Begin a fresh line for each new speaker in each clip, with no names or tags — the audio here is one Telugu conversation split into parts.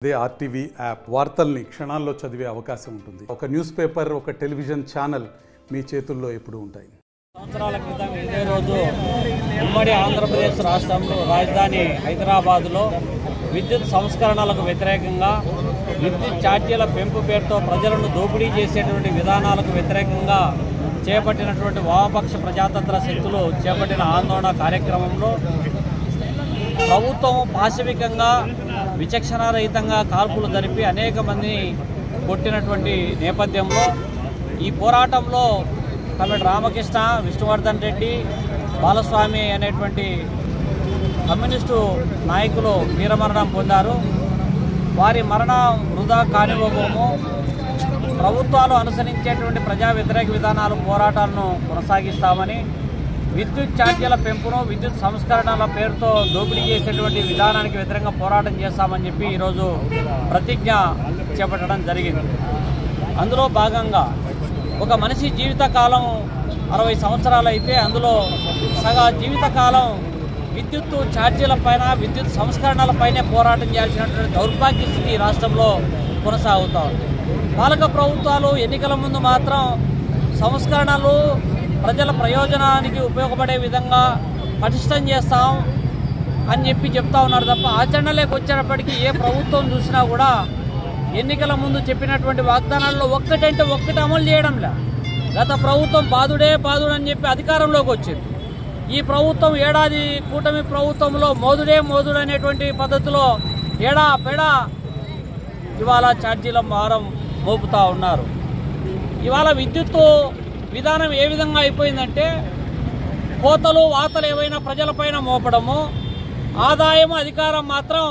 అదే ఆర్టీవీ యాప్ వార్తల్ని క్షణాల్లో చదివే అవకాశం ఉంటుంది. ఒక న్యూస్ పేపర్, ఒక టెలివిజన్ ఛానల్ మీ చేతుల్లో ఎప్పుడూ ఉంటాయి.
సంవత్సరాల క్రితం ఇదే రోజు ఉమ్మడి ఆంధ్రప్రదేశ్ రాష్ట్రంలో రాజధాని హైదరాబాదులో విద్యుత్ సంస్కరణలకు వ్యతిరేకంగా విద్యుత్ ఛార్జీల పెంపు పేరుతో ప్రజలను దోపిడీ చేసేటువంటి విధానాలకు వ్యతిరేకంగా చేపట్టినటువంటి వామపక్ష ప్రజాతంత్ర శక్తులు చేపట్టిన ఆందోళన కార్యక్రమంలో ప్రభుత్వం పాశవికంగా విచక్షణారహితంగా కాల్పులు జరిపి అనేక మందిని కొట్టినటువంటి నేపథ్యంలో ఈ పోరాటంలో కమిటీ రామకృష్ణ, విష్ణువర్ధన్ రెడ్డి, బాలస్వామి అనేటువంటి కమ్యూనిస్టు నాయకులు వీరమరణం పొందారు. వారి మరణం వృధా కానివ్వబోము. ప్రభుత్వాలు అనుసరించేటువంటి ప్రజా వ్యతిరేక విధానాలు పోరాటాలను కొనసాగిస్తామని, విద్యుత్ ఛార్జీల పెంపును విద్యుత్ సంస్కరణల పేరుతో దోపిడీ చేసేటువంటి విధానానికి వ్యతిరేకంగా పోరాటం చేస్తామని చెప్పి ఈరోజు ప్రతిజ్ఞ చేపట్టడం జరిగింది. అందులో భాగంగా ఒక మనిషి జీవితకాలం 60 సంవత్సరాలు అయితే అందులో సగ జీవితకాలం విద్యుత్ ఛార్జీలపైన, విద్యుత్ సంస్కరణలపైనే పోరాటం చేయాల్సినటువంటి దౌర్భాగ్య స్థితి ఈ రాష్ట్రంలో కొనసాగుతూ ఉంది. పాలక ప్రభుత్వాలు ఎన్నికల ముందు మాత్రం సంస్కరణలు ప్రజల ప్రయోజనానికి ఉపయోగపడే విధంగా పటిష్టం చేస్తాం అని చెప్పి చెప్తా ఉన్నారు తప్ప ఆచరణలోకి వచ్చేటప్పటికీ ఏ ప్రభుత్వం చూసినా కూడా ఎన్నికల ముందు చెప్పినటువంటి వాగ్దానాల్లో ఒక్కటంటే ఒక్కటి అమలు చేయడం లే. గత ప్రభుత్వం బాదుడే బాదుడు అని చెప్పి అధికారంలోకి వచ్చింది. ఈ ప్రభుత్వం ఏడాది కూటమి ప్రభుత్వంలో మోదుడే మోదుడు అనేటువంటి పద్ధతిలో ఏడా పెడా ఇవాళ ఛార్జీల భారం మోపుతా ఉన్నారు. ఇవాళ విద్యుత్తు విధానం ఏ విధంగా అయిపోయిందంటే కోతలు వాతలు ఏవైనా ప్రజలపైన మోపడము, ఆదాయం అధికారం మాత్రం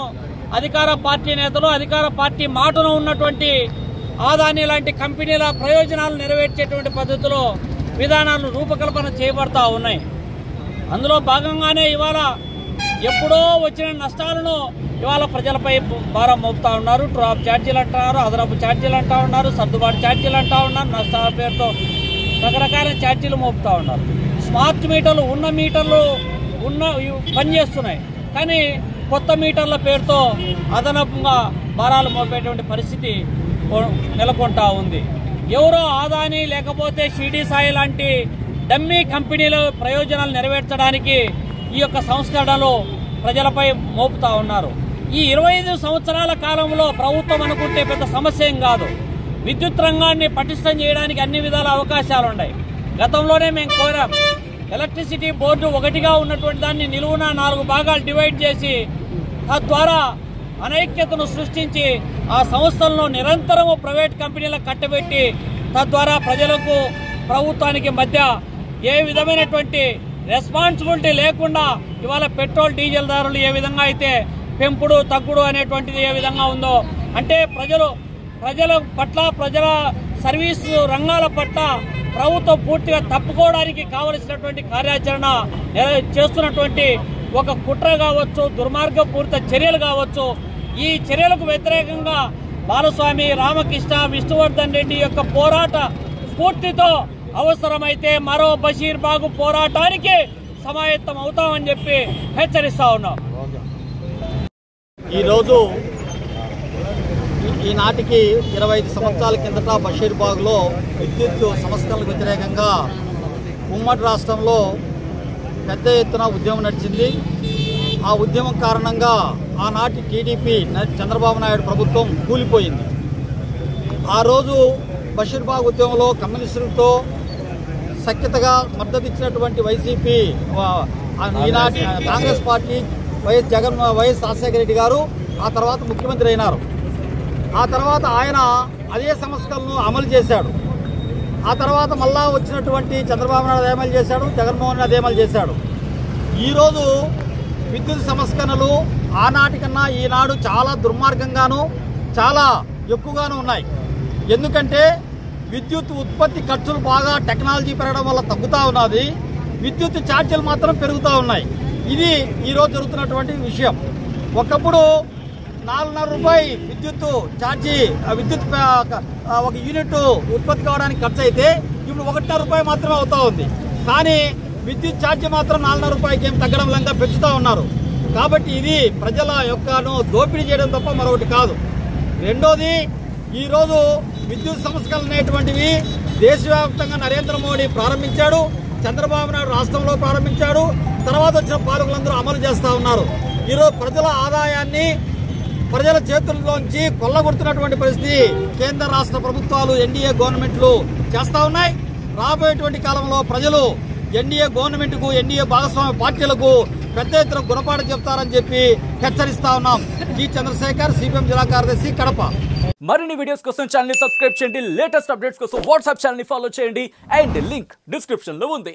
అధికార పార్టీ నేతలు, అధికార పార్టీ మాటను ఉన్నటువంటి ఆదాని లాంటి కంపెనీల ప్రయోజనాలు నెరవేర్చేటువంటి పద్ధతిలో విధానాలు రూపకల్పన చేయబడతా ఉన్నాయి. అందులో భాగంగానే ఇవాళ ఎప్పుడో వచ్చిన నష్టాలను ఇవాళ ప్రజలపై భారం మోపుతా ఉన్నారు. డ్రాప్ ఛార్జీలు అంటున్నారు, అదనపు ఛార్జీలు అంటూ ఉన్నారు, సర్దుబాటు ఛార్జీలు అంటూ ఉన్నారు, నష్టాల పేరుతో రకరకాల ఛార్జీలు మోపుతా ఉన్నారు. స్మార్ట్ మీటర్లు ఉన్న మీటర్లు పనిచేస్తున్నాయి, కానీ కొత్త మీటర్ల పేరుతో అదనపుగా భారాలు మోపేటువంటి పరిస్థితి నెలకొంటా ఉంది. ఎవరో ఆదాని లేకపోతే షిరిడి సాయి లాంటి డమ్మీ కంపెనీల ప్రయోజనాలు నెరవేర్చడానికి ఈ యొక్క సంస్కరణలు ప్రజలపై మోపుతా ఉన్నారు. ఈ 25 సంవత్సరాల కాలంలో ప్రభుత్వం అనుకుంటే పెద్ద సమస్య ఏం కాదు. విద్యుత్ రంగాన్ని పటిష్టం చేయడానికి అన్ని విధాల అవకాశాలు ఉన్నాయి. గతంలోనే మేము కోరాం, ఎలక్ట్రిసిటీ బోర్డు ఒకటిగా ఉన్నటువంటి దాన్ని నిలువున 4 భాగాలు డివైడ్ చేసి తద్వారా అనైక్యతను సృష్టించి ఆ సంస్థలను నిరంతరము ప్రైవేట్ కంపెనీలకు కట్టబెట్టి తద్వారా ప్రజలకు ప్రభుత్వానికి మధ్య ఏ విధమైనటువంటి రెస్పాన్సిబిలిటీ లేకుండా ఇవాళ పెట్రోల్ డీజిల్ ధరలు ఏ విధంగా అయితే పెంపుడు తగ్గుడు అనేటువంటిది ఏ విధంగా ఉందో, అంటే ప్రజల పట్ల, ప్రజల సర్వీసు రంగాల పట్ల ప్రభుత్వం పూర్తిగా తప్పుకోవడానికి కావలసినటువంటి కార్యాచరణ చేస్తున్నటువంటి ఒక కుట్ర కావచ్చు, దుర్మార్గపూరిత చర్యలు కావచ్చు. ఈ చర్యలకు వ్యతిరేకంగా బాలస్వామి, రామకృష్ణ, విష్ణువర్ధన్ రెడ్డి యొక్క పోరాట స్ఫూర్తితో అవసరమైతే మరో బషీర్ బాగు పోరాటానికి సమాయత్తం అవుతామని చెప్పి హెచ్చరిస్తా ఉన్నాం.
ఈరోజు ఈనాటికి 25 సంవత్సరాల కిందట బషీర్బాగ్లో విద్యుత్ సంస్కరణలకు వ్యతిరేకంగా ఉమ్మడి రాష్ట్రంలో పెద్ద ఎత్తున ఉద్యమం నడిచింది. ఆ ఉద్యమం కారణంగా ఆనాటి టీడీపీ చంద్రబాబు నాయుడు ప్రభుత్వం కూలిపోయింది. ఆ రోజు బషీర్బాగ్ ఉద్యమంలో కమ్యూనిస్టులతో సఖ్యతగా మద్దతు ఇచ్చినటువంటి వైసీపీ, ఈనాటి కాంగ్రెస్ పార్టీ వైఎస్ రాజశేఖర రెడ్డి గారు ఆ తర్వాత ముఖ్యమంత్రి అయినారు. ఆ తర్వాత ఆయన అదే సంస్కరణను అమలు చేశాడు. ఆ తర్వాత మళ్ళా వచ్చినటువంటి చంద్రబాబు నాయుడు అమలు చేశాడు, జగన్మోహన్ రెడ్డి అమలు చేశాడు. ఈరోజు విద్యుత్ సంస్కరణలు ఆనాటికన్నా ఈనాడు చాలా దుర్మార్గంగాను చాలా ఎక్కువగాను ఉన్నాయి. ఎందుకంటే విద్యుత్ ఉత్పత్తి ఖర్చులు బాగా టెక్నాలజీ పెరగడం వల్ల తగ్గుతూ ఉన్నది, విద్యుత్ ఛార్జీలు మాత్రం పెరుగుతూ ఉన్నాయి. ఇది ఈరోజు జరుగుతున్నటువంటి విషయం. ఒకప్పుడు 4.5 రూపాయి విద్యుత్ ఛార్జీ, విద్యుత్ ఒక యూనిట్ ఉత్పత్తి కావడానికి ఖర్చు అయితే ఇప్పుడు 1.5 రూపాయి మాత్రమే అవుతా ఉంది. కానీ విద్యుత్ ఛార్జీ మాత్రం 4.5 రూపాయికి ఏం తగ్గడం లేక పెంచుతూ ఉన్నారు. కాబట్టి ఇది ప్రజల యొక్కను దోపిడీ చేయడం తప్ప మరొకటి కాదు. రెండోది, ఈరోజు విద్యుత్ సంస్కరణలు అనేటువంటివి దేశవ్యాప్తంగా నరేంద్ర మోడీ ప్రారంభించాడు, చంద్రబాబు నాయుడు రాష్ట్రంలో ప్రారంభించాడు, తర్వాత వచ్చిన పాలకులందరూ అమలు చేస్తూ ఉన్నారు. ఈరోజు ప్రజల ఆదాయాన్ని ప్రజల చేతుల్లోంచి కొల్లగొడుతున్నటువంటి పరిస్థితి కేంద్ర రాష్ట్ర ప్రభుత్వాలు, ఎన్డీఏ గవర్నమెంట్లు చేస్తూ ఉన్నాయి. రాబోయేటువంటి కాలంలో ప్రజలు ఎన్డీఏ గవర్నమెంట్కు, ఎన్డీఏ భాగస్వామ్య పార్టీలకు పెద్ద ఎత్తున గుణపాఠం చెప్తారని చెప్పి హెచ్చరిస్తా ఉన్నాం. జి చంద్రశేఖర్, సిపిఎం జిల్లా కార్యదర్శి, కడప.
మరిన్ని వీడియోస్ కోసం ఛానల్ ని సబ్స్క్రైబ్ చేయండి, లేటెస్ట్ అప్డేట్స్ కోసం వాట్సాప్ ఛానల్ ని ఫాలో చేయండి అండ్ లింక్ డిస్క్రిప్షన్ లో ఉంది.